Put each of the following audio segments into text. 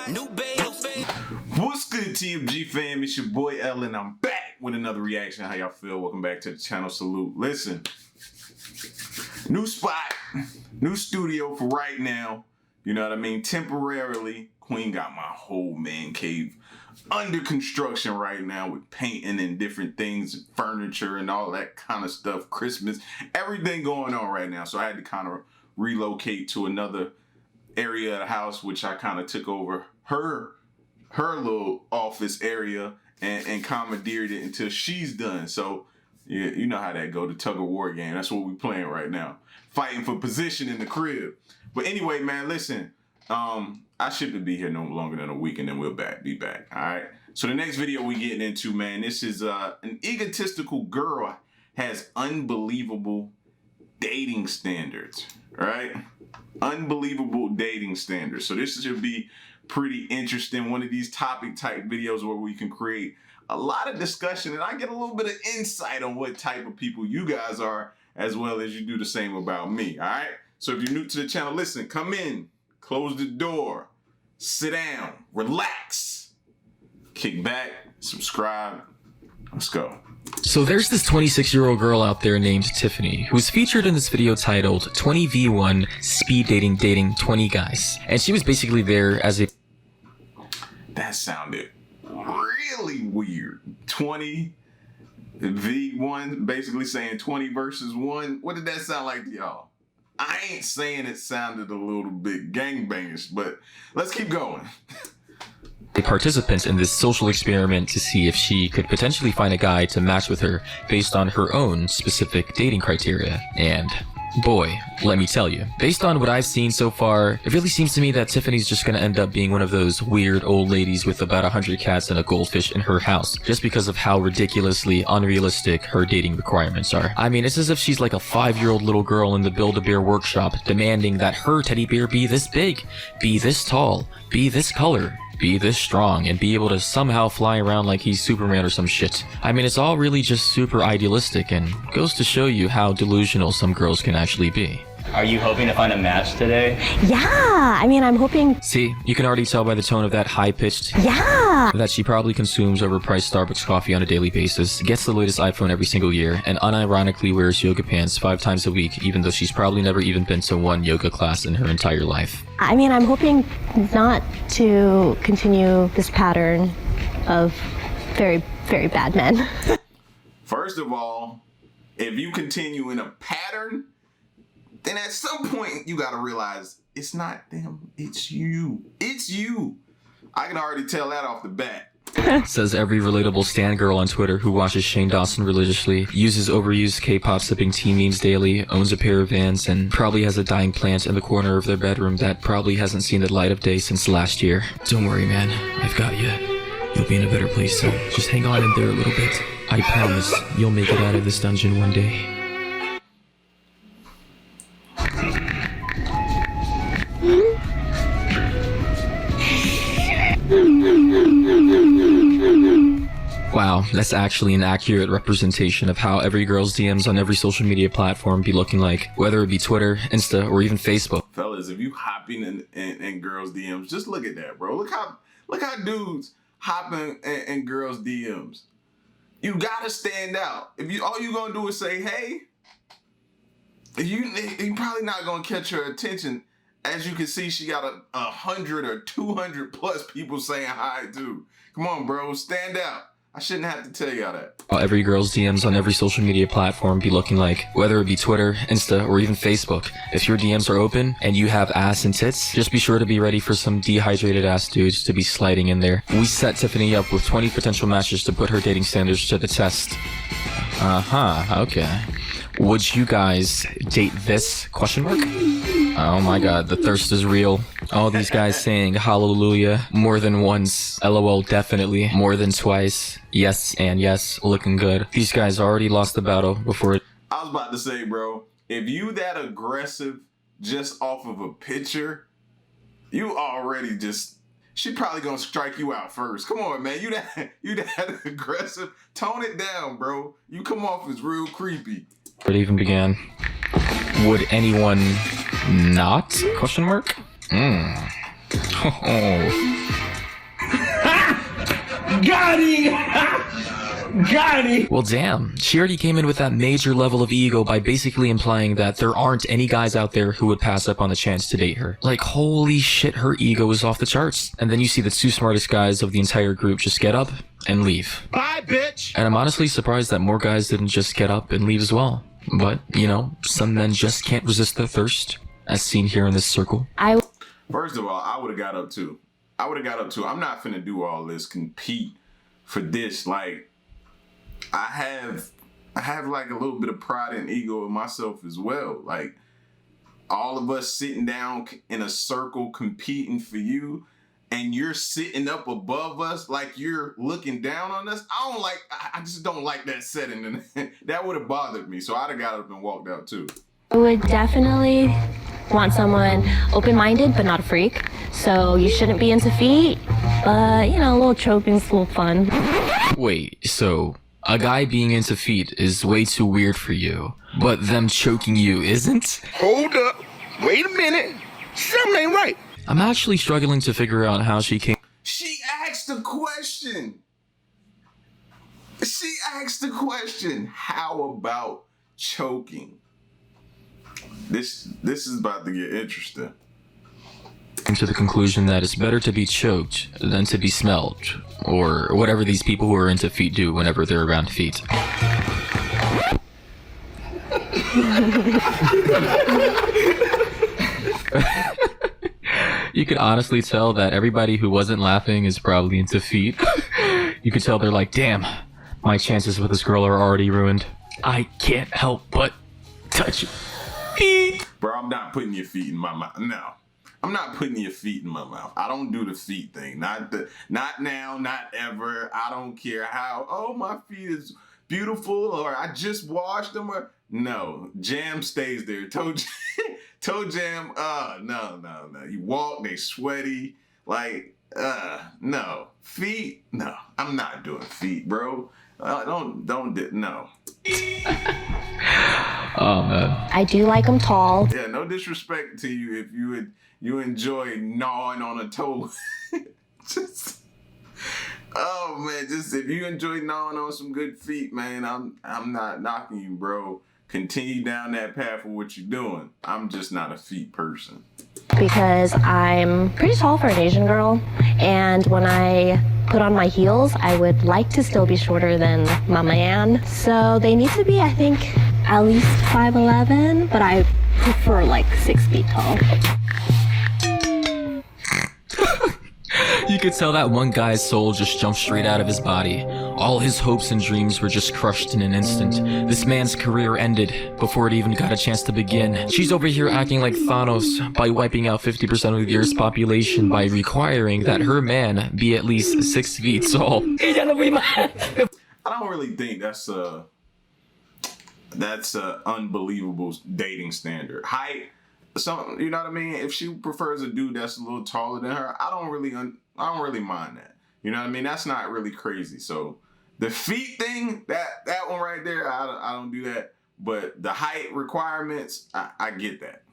New babe. What's good, TMG fam? It's your boy Ellen. I'm back with another reaction. How y'all feel? Welcome back to the channel. Salute. Listen, new spot, new studio for right now. You know what I mean? Temporarily, Queen got my whole man cave under construction right now with painting and different things, furniture and all that kind of stuff, Christmas, everything going on right now. So I had to kind of relocate to another area of the house, which I kind of took over her little office area and commandeered it until she's done. So yeah, you know how that go, the tug of war game. That's what we playing right now, fighting for position in the crib. But anyway, man, listen, I should be here no longer than a week and then we'll be back. All right. So the next video we getting into, man, this is an egotistical girl has unbelievable dating standards, right? Unbelievable dating standards. So this should be pretty interesting. One of these topic type videos where we can create a lot of discussion and I get a little bit of insight on what type of people you guys are, as well as you do the same about me. All right. So if you're new to the channel, listen, come in, close the door, sit down, relax, kick back, subscribe. Let's go. So there's this 26-year-old girl out there named Tiffany who's featured in this video titled 20v1 Speed Dating 20 Guys. And she was basically there as a... That sounded really weird. 20v1, basically saying 20 versus 1. What did that sound like to y'all? I ain't saying it sounded a little bit gangbangish, but let's keep going. A participant in this social experiment to see if she could potentially find a guy to match with her based on her own specific dating criteria. And boy, let me tell you, based on what I've seen so far, it really seems to me that Tiffany's just gonna end up being one of those weird old ladies with about 100 cats and a goldfish in her house, just because of how ridiculously unrealistic her dating requirements are. I mean, it's as if she's like a 5-year-old little girl in the Build-A-Bear workshop demanding that her teddy bear be this big, be this tall, be this color, be this strong, and be able to somehow fly around like he's Superman or some shit. I mean, it's all really just super idealistic and goes to show you how delusional some girls can actually be. Are you hoping to find a match today? Yeah, I mean, I'm hoping... See, you can already tell by the tone of that high-pitched... Yeah! ...that she probably consumes overpriced Starbucks coffee on a daily basis, gets the latest iPhone every single year, and unironically wears yoga pants 5 times a week, even though she's probably never even been to one yoga class in her entire life. I mean, I'm hoping not to continue this pattern of very, very bad men. First of all, if you continue in a pattern, then at some point you gotta realize it's not them, it's you. It's you. I can already tell that off the bat. Says every relatable stan girl on Twitter who watches Shane Dawson religiously, uses overused K-pop sipping teen memes daily, owns a pair of Vans, and probably has a dying plant in the corner of their bedroom that probably hasn't seen the light of day since last year. Don't worry, man. I've got you. You'll be in a better place, so just hang on in there a little bit. I promise you'll make it out of this dungeon one day. Wow, that's actually an accurate representation of how every girl's DMs on every social media platform be looking like, whether it be Twitter, Insta, or even Facebook. Fellas, if you hopping in girls' DMs, just look at that, bro. Look how dudes hopping in girls' DMs. You gotta stand out. If you all you gonna do is say, hey, you probably not gonna catch her attention. As you can see, she got 100 or 200 plus people saying hi too. Come on, bro, stand out. I shouldn't have to tell y'all that. Every girl's DMs on every social media platform be looking like, whether it be Twitter, Insta, or even Facebook. If your DMs are open and you have ass and tits, just be sure to be ready for some dehydrated ass dudes to be sliding in there. We set Tiffany up with 20 potential matches to put her dating standards to the test. Okay. Would you guys date this? Question mark? Oh my god, the thirst is real. All these guys saying hallelujah more than once. LOL definitely more than twice. Yes and yes, looking good. These guys already lost the battle before it. I was about to say, bro, if you that aggressive just off of a picture, you already just... She probably gonna strike you out first. Come on, man. You that aggressive. Tone it down, bro. You come off as real creepy. It even began. Would anyone not? Question mark? Got him! Got him! Well, damn. She already came in with that major level of ego by basically implying that there aren't any guys out there who would pass up on the chance to date her. Like, holy shit, her ego is off the charts. And then you see the two smartest guys of the entire group just get up and leave. Bye, bitch! And I'm honestly surprised that more guys didn't just get up and leave as well. But, you know, some men just can't resist their thirst, as seen here in this circle. First of all, I would have got up too. I'm not finna do all this, compete for this. Like, I have like a little bit of pride and ego in myself as well. Like, all of us sitting down in a circle competing for you, and you're sitting up above us like you're looking down on us. I just don't like that setting, and that would have bothered me. So I'd have got up and walked out too. I would definitely want someone open-minded but not a freak. So you shouldn't be into feet, but you know, a little choking's a little fun. Wait, so a guy being into feet is way too weird for you, but them choking you isn't? Hold up. Wait a minute. Something ain't right. I'm actually struggling to figure out how she came. She asked a question. How about choking? This is about to get interesting. To the conclusion that it's better to be choked than to be smelled, or whatever these people who are into feet do whenever they're around feet. You could honestly tell that everybody who wasn't laughing is probably into feet. You could tell they're like, damn, my chances with this girl are already ruined. I can't help but touch feet. Bro, I'm not putting your feet in my mouth. No. I'm not putting your feet in my mouth. I don't do the feet thing. Not now, not ever. I don't care how, oh, my feet is beautiful, or I just washed them, or no. Jam stays there. Toe jam, no. You walk, they sweaty. Like, no. Feet, no. I'm not doing feet, bro. No. Oh, man. I do like them tall. Yeah, no disrespect to you if you enjoy gnawing on a toe. Oh man, just if you enjoy gnawing on some good feet, man, I'm not knocking you, bro. Continue down that path of what you're doing. I'm just not a feet person. Because I'm pretty tall for an Asian girl, and when I put on my heels, I would like to still be shorter than Mama Ann. So they need to be, I think, at least 5'11", but I prefer like 6 feet tall. You could tell that one guy's soul just jumped straight out of his body. All his hopes and dreams were just crushed in an instant. This man's career ended before it even got a chance to begin. She's over here acting like Thanos by wiping out 50% of the Earth's population by requiring that her man be at least 6 feet tall. I don't really think that's a unbelievable dating standard. Height, you know what I mean? If she prefers a dude that's a little taller than her, I don't really mind that. You know what I mean? That's not really crazy. So the feet thing, that one right there, I don't do that. But the height requirements, I get that.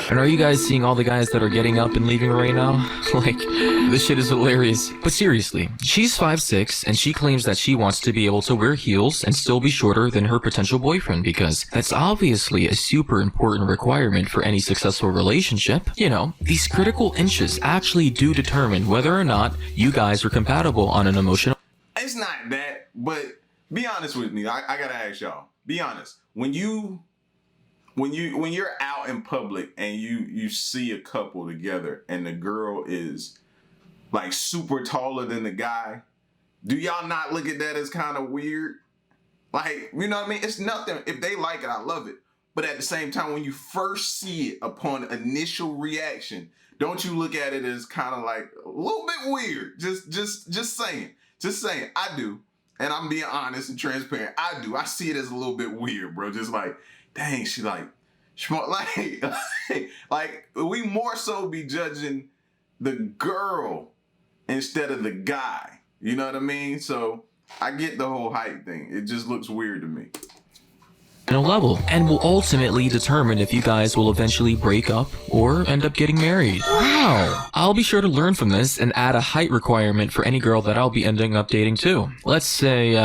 And are you guys seeing all the guys that are getting up and leaving right now? Like, this shit is hilarious. But seriously, she's 5'6", and she claims that she wants to be able to wear heels and still be shorter than her potential boyfriend, because that's obviously a super important requirement for any successful relationship. You know, these critical inches actually do determine whether or not you guys are compatible on an emotional... It's not that, but be honest with me. I gotta ask y'all. Be honest. When you're out in public and you see a couple together and the girl is like super taller than the guy, do y'all not look at that as kind of weird? Like, you know what I mean? It's nothing. If they like it, I love it. But at the same time, when you first see it upon initial reaction, don't you look at it as kind of like a little bit weird? Just saying. I do. And I'm being honest and transparent. I do. I see it as a little bit weird, bro. Just like, dang, she like we more so be judging the girl instead of the guy. You know what I mean? So I get the whole height thing. It just looks weird to me. level, and will ultimately determine if you guys will eventually break up or end up getting married. Wow. I'll be sure to learn from this and add a height requirement for any girl that I'll be ending up dating too. Let's say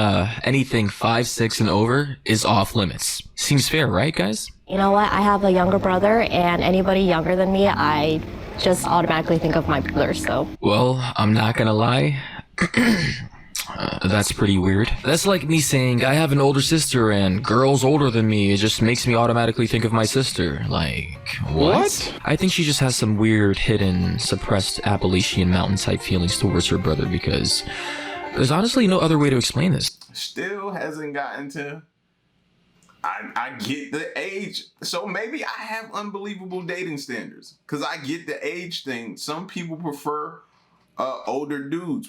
anything 5'6" and over is off limits. Seems fair, right guys? You know what? I have a younger brother, and anybody younger than me, I just automatically think of my brother, so. Well, I'm not gonna lie. That's pretty weird. That's like me saying I have an older sister and girls older than me. It just makes me automatically think of my sister. Like, what? I think she just has some weird, hidden, suppressed Appalachian mountain type feelings towards her brother because there's honestly no other way to explain this. Still hasn't gotten to... I get the age, so maybe I have unbelievable dating standards because I get the age thing. Some people prefer older dudes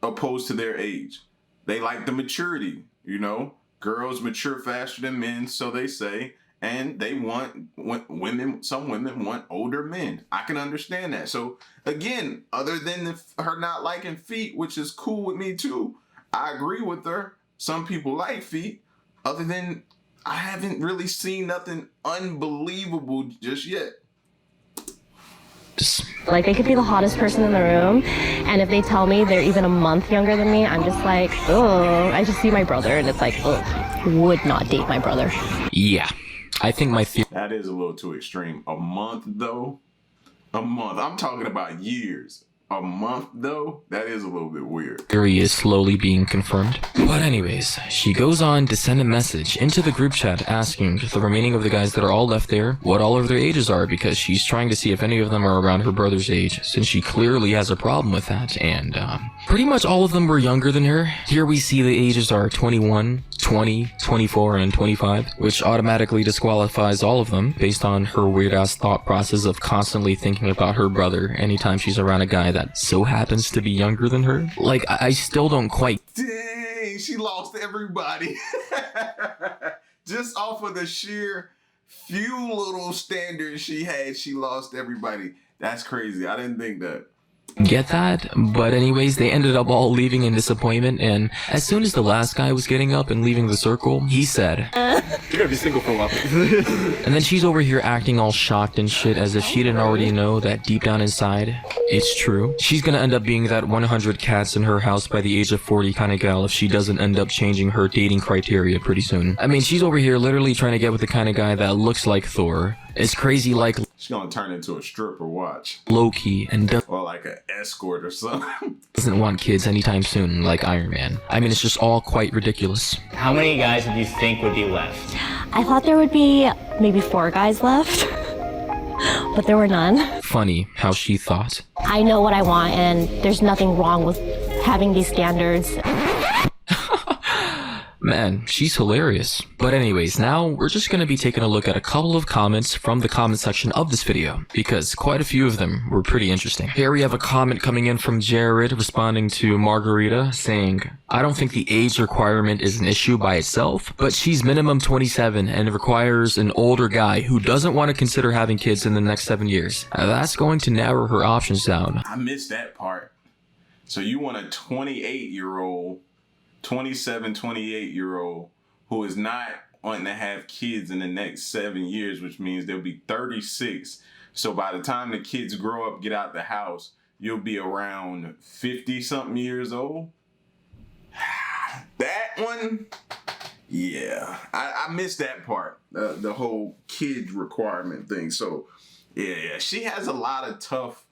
opposed to their age. They like the maturity, you know. Girls mature faster than men, so they say, and they want women. Some women want older men. I can understand that. So again, other than her not liking feet, which is cool with me too, I agree with her. Some people like feet. Other than I haven't really seen nothing unbelievable just yet. Like, they could be the hottest person in the room, and if they tell me they're even a month younger than me, I'm just like, oh, I just see my brother, and it's like, oh, would not date my brother. Yeah, I think my that is a little too extreme. A month, though? A month. I'm talking about years. A month, though? That is a little bit weird. theory is slowly being confirmed. But anyways, she goes on to send a message into the group chat asking the remaining of the guys that are all left there what all of their ages are because she's trying to see if any of them are around her brother's age since she clearly has a problem with that, and pretty much all of them were younger than her. Here we see the ages are 21, 20, 24, and 25, which automatically disqualifies all of them based on her weird-ass thought process of constantly thinking about her brother anytime she's around a guy that so happens to be younger than her. Like, I still don't quite... Dang, she lost everybody. Just off of the sheer few little standards she had, she lost everybody. That's crazy. I didn't think that. get that, but anyways, they ended up all leaving in disappointment, and as soon as the last guy was getting up and leaving the circle, he said, You're gonna be single for a while. and then she's over here acting all shocked and shit as if she didn't already know that deep down inside, it's true. She's gonna end up being that 100 cats in her house by the age of 40 kind of gal if she doesn't end up changing her dating criteria pretty soon. I mean, she's over here literally trying to get with the kind of guy that looks like Thor, is crazy like She's gonna turn into a stripper, watch. Loki, and Or like an escort or something. doesn't want kids anytime soon like Iron Man. I mean, it's just all quite ridiculous. How many guys do you think would be left? I thought there would be maybe 4 guys left, but there were none. Funny how she thought. I know what I want, and there's nothing wrong with having these standards. Man, she's hilarious. But anyways, now we're just gonna be taking a look at a couple of comments from the comment section of this video, because quite a few of them were pretty interesting. Here we have a comment coming in from Jared responding to Margarita saying, I don't think the age requirement is an issue by itself, but she's minimum 27 and requires an older guy who doesn't want to consider having kids in the next 7 years. That's going to narrow her options down. I missed that part. So you want a 28-year-old 27, 28-year-old who is not wanting to have kids in the next 7 years, which means they'll be 36. So by the time the kids grow up, get out the house, you'll be around 50-something years old. That one, yeah, I missed that part, the whole kid requirement thing. So yeah, she has a lot of tough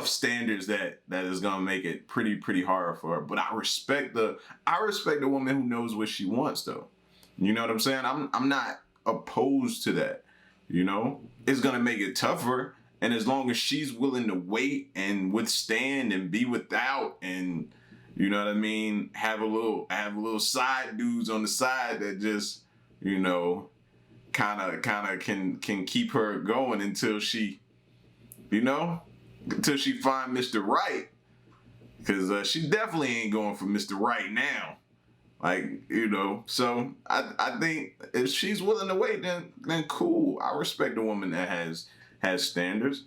standards that is gonna make it pretty hard for her. But I respect the woman who knows what she wants, though. You know what I'm saying? I'm not opposed to that. You know, it's gonna make it tougher, and as long as she's willing to wait and withstand and be without, and you know what I mean, have a little side dudes on the side that just, you know, kind of can keep her going until she, you know, until she find Mr. Right, because she definitely ain't going for Mr. Right now. Like, you know, so I think if she's willing to wait, then cool. I respect a woman that has standards.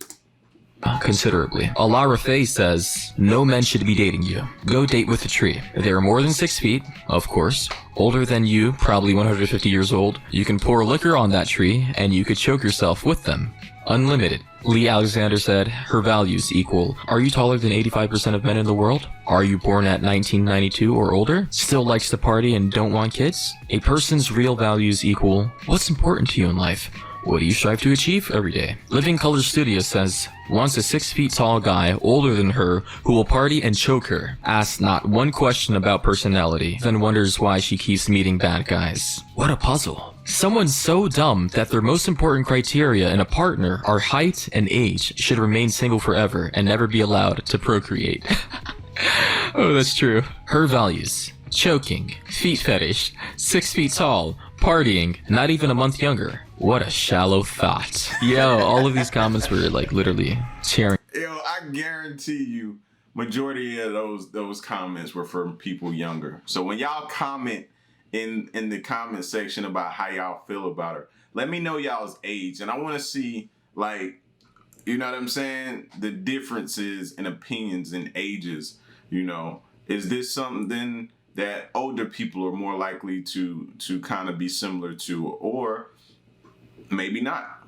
considerably. Alara Faye says, no men should be dating you. Go date with a tree. They're more than 6 feet, of course. Older than you, probably 150 years old. You can pour liquor on that tree, and you could choke yourself with them. Unlimited. Lee Alexander said, her values equal, are you taller than 85% of men in the world? Are you born at 1992 or older? Still likes to party and don't want kids? A person's real values equal, what's important to you in life? What do you strive to achieve every day? Living Color Studio says, wants a 6 feet tall guy older than her who will party and choke her. Asks not one question about personality, then wonders why she keeps meeting bad guys. What a puzzle. Someone so dumb that their most important criteria in a partner are height and age should remain single forever and never be allowed to procreate. Oh, that's true. Her values. Choking, feet fetish, 6 feet tall, partying, not even a month younger. What a shallow thought. Yo, all of these comments were like literally cheering. Yo, I guarantee you, majority of those comments were from people younger. So when y'all comment in the comment section about how y'all feel about her, let me know y'all's age. And I want to see, like, you know what I'm saying? The differences in opinions and ages, you know. Is this something that older people are more likely to kind of be similar to, or maybe not?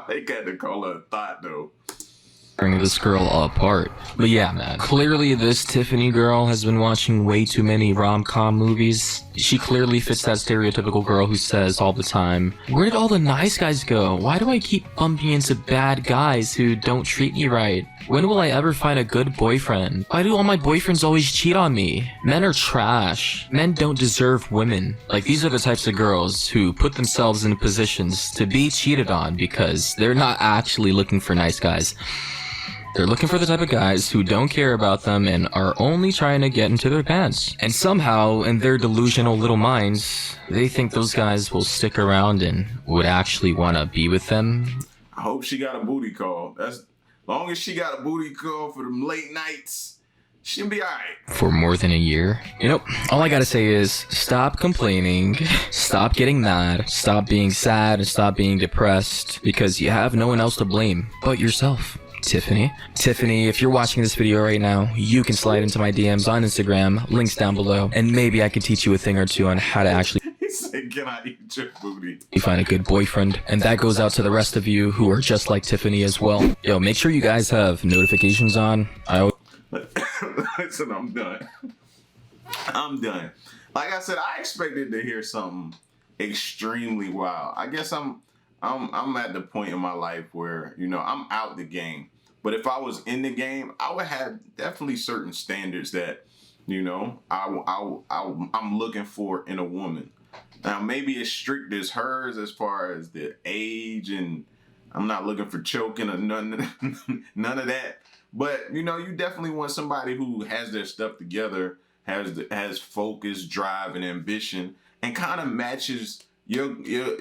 I got to call her a thought though. This girl apart. But yeah, man, clearly this Tiffany girl has been watching way too many rom-com movies. She clearly fits that stereotypical girl who says all the time, where did all the nice guys go? Why do I keep bumping into bad guys who don't treat me right? When will I ever find a good boyfriend? Why do all my boyfriends always cheat on me? Men are trash. Men don't deserve women. Like, these are the types of girls who put themselves in positions to be cheated on because they're not actually looking for nice guys. They're looking for the type of guys who don't care about them and are only trying to get into their pants. And somehow, in their delusional little minds, they think those guys will stick around and would actually want to be with them. I hope she got a booty call. As long as she got a booty call for them late nights, she'll be alright. For more than a year. You know, all I gotta say is, stop complaining, stop getting mad, stop being sad, and stop being depressed, because you have no one else to blame but yourself. Tiffany, if you're watching this video right now, you can slide into my DMs on Instagram, links down below, and maybe I can teach you a thing or two on how to actually He said, can I eat your booty? find a good boyfriend. And that goes out to the rest of you who are just like Tiffany as well. Yo, make sure you guys have notifications on. Listen, I'm done. I'm done. Like I said, I expected to hear something extremely wild. I guess I'm at the point in my life where, you know, I'm out the game. But if I was in the game, I would have definitely certain standards that, you know, I'm looking for in a woman. Now, maybe as strict as hers as far as the age, and I'm not looking for choking or none of that. But, you know, you definitely want somebody who has their stuff together, has focus, drive, and ambition, and kind of matches your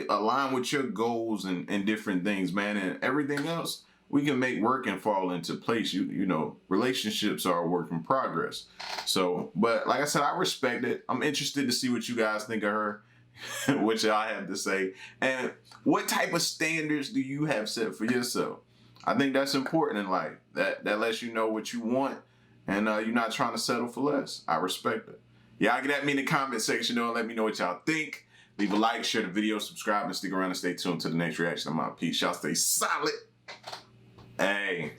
align with your goals and different things, man. And everything else we can make work and fall into place. You know, relationships are a work in progress. So, but like I said, I respect it. I'm interested to see what you guys think of her, what y'all have to say, and what type of standards do you have set for yourself. I think that's important in life. That lets you know what you want, and you're not trying to settle for less. I respect it. Y'all get at me in the comment section though, and let me know what y'all think. Leave a like, share the video, subscribe, and stick around and stay tuned to the next reaction. I'm out. Peace. Y'all stay solid. Hey.